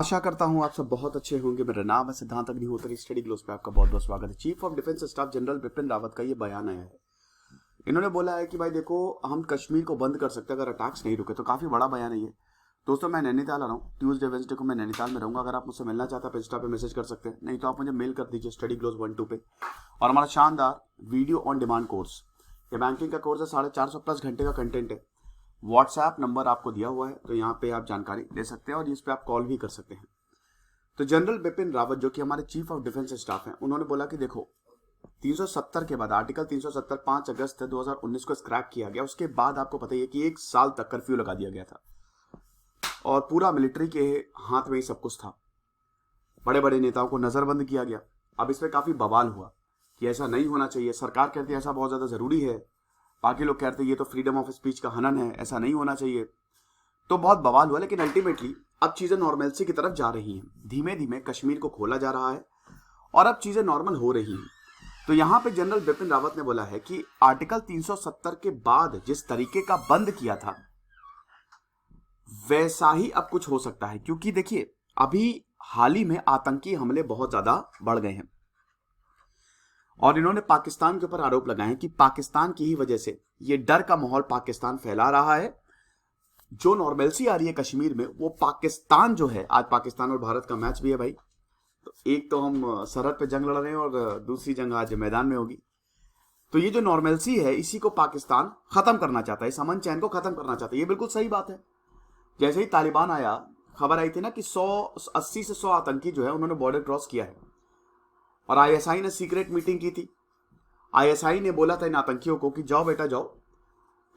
आशा करता हूं आप सब बहुत अच्छे होंगे। मेरा नाम है सिद्धांत अग्निहोत्री। स्टडी ग्लोस पे आपका बहुत बहुत स्वागत है। Chief of defence staff general Bipin Rawat का ये बयान आया है। इन्होंने बोला है कि भाई देखो, हम कश्मीर को बंद कर सकते हैं अगर अटैक्स नहीं रुके। तो काफी बड़ा बयान है ये। दोस्तों, मैं नैनीताल आ रहा हूँ। ट्यूसडे वेंसडे को मैं नैनीताल में रहूंगा। अगर आप मुझसे मिलना चाहते हैं इंस्टा पे मैसेज कर सकते हैं, नहीं तो आप मुझे मेल कर दीजिए स्टडी ग्लोस 12 पे। और हमारा शानदार वीडियो ऑन डिमांड कोर्स, ये बैंकिंग का कोर्स है, 450+ घंटे का कंटेंट है। व्हाट्सएप नंबर आपको दिया हुआ है, तो यहाँ पे आप जानकारी ले सकते हैं और इस पे आप कॉल भी कर सकते हैं। तो जनरल बिपिन रावत जो कि हमारे चीफ ऑफ डिफेंस स्टाफ हैं, उन्होंने बोला कि देखो, 370 के बाद आर्टिकल 370 5 अगस्त 2019 को स्क्रैप किया गया। उसके बाद आपको पता ही है कि 1 साल तक कर्फ्यू लगा दिया गया था और पूरा मिलिट्री के हाथ में ही सब कुछ था। बड़े बड़े नेताओं को नजरबंद किया गया। अब इसमें काफी बवाल हुआ कि ऐसा नहीं होना चाहिए। सरकार कहती है ऐसा बहुत ज्यादा जरूरी है, बाकी लोग कहते हैं ये तो फ्रीडम ऑफ स्पीच का हनन है, ऐसा नहीं होना चाहिए। तो बहुत बवाल हुआ, लेकिन अल्टीमेटली अब चीजें नॉर्मलसी की तरफ जा रही हैं। धीमे धीमे कश्मीर को खोला जा रहा है और अब चीजें नॉर्मल हो रही हैं। तो यहां पे जनरल बिपिन रावत ने बोला है कि आर्टिकल 370 के बाद जिस तरीके का बंद किया था वैसा ही अब कुछ हो सकता है, क्योंकि देखिए अभी हाल ही में आतंकी हमले बहुत ज्यादा बढ़ गए हैं और इन्होंने पाकिस्तान के ऊपर आरोप लगाए हैं कि पाकिस्तान की ही वजह से ये डर का माहौल पाकिस्तान फैला रहा है। जो नॉर्मलसी आ रही है कश्मीर में, वो पाकिस्तान जो है, आज पाकिस्तान और भारत का मैच भी है भाई। तो एक तो हम सरहद पे जंग लड़ रहे हैं और दूसरी जंग आज मैदान में होगी। तो ये जो नॉर्मलसी है, इसी को पाकिस्तान खत्म करना चाहता है, इस अमन चैन को खत्म करना चाहता है। ये बिल्कुल सही बात है। जैसे ही तालिबान आया, खबर आई थी ना कि 80 से 100 आतंकी जो है उन्होंने बॉर्डर क्रॉस किया है और आईएसआई ने सीक्रेट मीटिंग की थी। आईएसआई ने बोला था इन आतंकियों को कि जाओ बेटा जाओ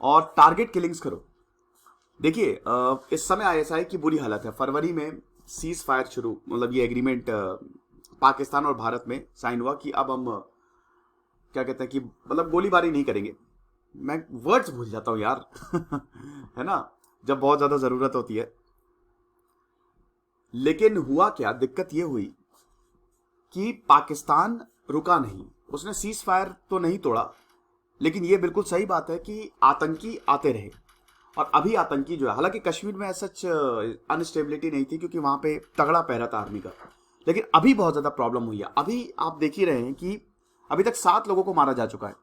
और टारगेट किलिंग्स करो। देखिए, इस समय आईएसआई की बुरी हालत है। फरवरी में सीज फायर शुरू, मतलब ये एग्रीमेंट पाकिस्तान और भारत में साइन हुआ कि अब हम क्या कहते हैं कि मतलब गोलीबारी नहीं करेंगे। मैं वर्ड्स भूल जाता हूं यार है ना, जब बहुत ज्यादा जरूरत होती है। लेकिन हुआ क्या, दिक्कत ये हुई कि पाकिस्तान रुका नहीं। उसने सीज फायर तो नहीं तोड़ा, लेकिन ये बिल्कुल सही बात है कि आतंकी आते रहे। और अभी आतंकी जो है, हालांकि कश्मीर में सच अनस्टेबिलिटी नहीं थी क्योंकि वहां पे तगड़ा पहरा था आर्मी का, लेकिन अभी बहुत ज्यादा प्रॉब्लम हुई है। अभी आप देख ही रहे हैं कि अभी तक 7 लोगों को मारा जा चुका है,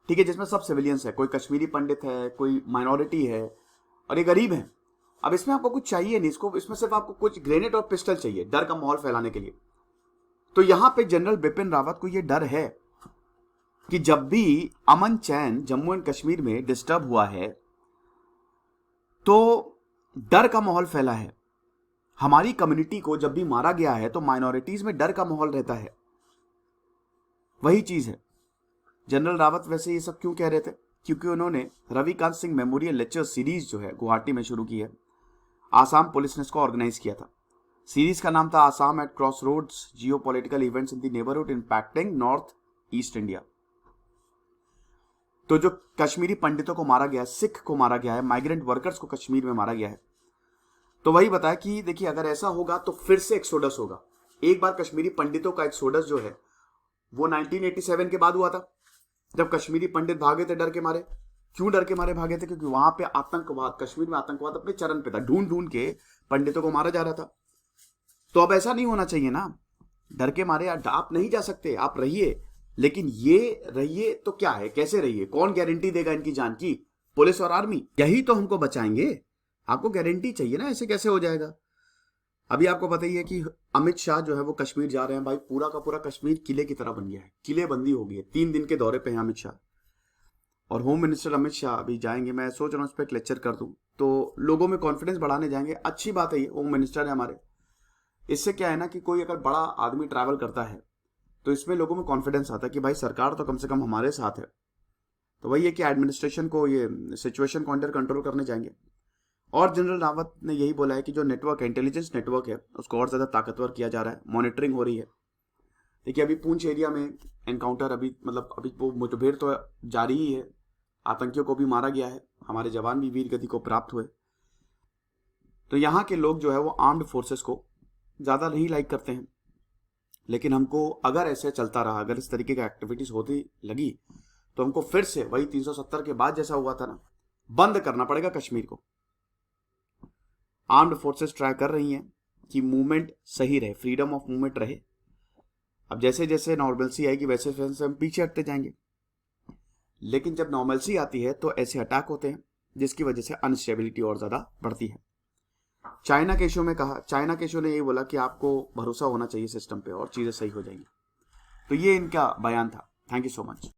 ठीक है, जिसमें सब सिविलियंस है। कोई कश्मीरी पंडित है, कोई माइनॉरिटी है और ये गरीब है। अब इसमें आपको कुछ चाहिए नहीं, इसमें सिर्फ आपको कुछ ग्रेनेड और पिस्टल चाहिए डर का माहौल फैलाने के लिए। तो यहां पे जनरल बिपिन रावत को यह डर है कि जब भी अमन चैन जम्मू एंड कश्मीर में डिस्टर्ब हुआ है तो डर का माहौल फैला है। हमारी कम्युनिटी को जब भी मारा गया है तो माइनॉरिटीज में डर का माहौल रहता है। वही चीज है। जनरल रावत वैसे ये सब क्यों कह रहे थे? क्योंकि उन्होंने Ravikant Singh memorial lecture series जो है गुवाहाटी में शुरू की है। आसाम पुलिस ने इसको ऑर्गेनाइज किया था। सीरीज का नाम था Assam at crossroads, geopolitical events in the neighbourhood impacting north east India. तो जो कश्मीरी पंडितों को मारा गया है, सिख को मारा गया है, माइग्रेंट वर्कर्स को कश्मीर में मारा गया है, तो वही बताया कि देखिए अगर ऐसा होगा तो फिर से एक्सोडस होगा। एक बार कश्मीरी पंडितों का एक्सोडस जो है वो 1987 के बाद हुआ था, जब कश्मीरी पंडित भागे थे डर के मारे। क्यों डर के मारे भागे थे? क्योंकि वहां पे आतंकवाद, कश्मीर में आतंकवाद अपने चरम पे था। ढूंढ ढूंढ के पंडितों को मारा जा रहा था। तो अब ऐसा नहीं होना चाहिए ना। डर के मारे आप नहीं जा सकते, आप रहिए, लेकिन ये रहिए तो क्या है, कैसे रहिए? कौन गारंटी देगा इनकी जान की? पुलिस और आर्मी, यही तो हमको बचाएंगे। आपको गारंटी चाहिए ना, ऐसे कैसे हो जाएगा? अभी आपको पता ही है कि अमित शाह जो है वो कश्मीर जा रहे हैं। भाई पूरा का पूरा कश्मीर किले की तरह बन गया है, किलेबंदी हो गई है। 3 दिन के दौरे पे हैं अमित शाह और होम मिनिस्टर अमित शाह अभी जाएंगे। मैं सोच रहा हूँ उस पर एक लेक्चर कर दूं, तो लोगों में कॉन्फिडेंस बढ़ाने जाएंगे। अच्छी बात है, ये होम मिनिस्टर है हमारे। इससे क्या है ना कि कोई अगर बड़ा आदमी ट्रैवल करता है तो इसमें लोगों में कॉन्फिडेंस आता है कि भाई सरकार तो कम से कम हमारे साथ है। तो वही है कि एडमिनिस्ट्रेशन को, ये सिचुएशन को अंडर कंट्रोल करने जाएंगे। और जनरल रावत ने यही बोला है कि जो नेटवर्क है, इंटेलिजेंस नेटवर्क है, उसको और ज्यादा ताकतवर किया जा रहा है, मॉनिटरिंग हो रही है। देखिए अभी पूंछ एरिया में एनकाउंटर, अभी वो मुठभेड़ तो जारी ही है। आतंकियों को भी मारा गया है, हमारे जवान भी वीर गति को प्राप्त हुए। तो यहाँ के लोग जो है वो आर्म्ड फोर्सेस को ज्यादा नहीं लाइक करते हैं। लेकिन हमको अगर ऐसे चलता रहा, अगर इस तरीके की एक्टिविटीज होती लगी, तो हमको फिर से वही 370 के बाद जैसा हुआ था ना, बंद करना पड़ेगा कश्मीर को। आर्म्ड फोर्सेस ट्राई कर रही हैं, कि मूवमेंट सही रहे, फ्रीडम ऑफ मूवमेंट रहे। अब जैसे जैसे नॉर्मलसी आएगी वैसे वैसे हम पीछे हटते जाएंगे, लेकिन जब नॉर्मलसी आती है तो ऐसे अटैक होते हैं जिसकी वजह से अनस्टेबिलिटी और ज़्यादा बढ़ती है। चाइना के इशू में कहा, चाइना के इशू ने यही बोला कि आपको भरोसा होना चाहिए सिस्टम पे और चीज़ें सही हो जाएंगी। तो ये इनका बयान था। Thank you so much.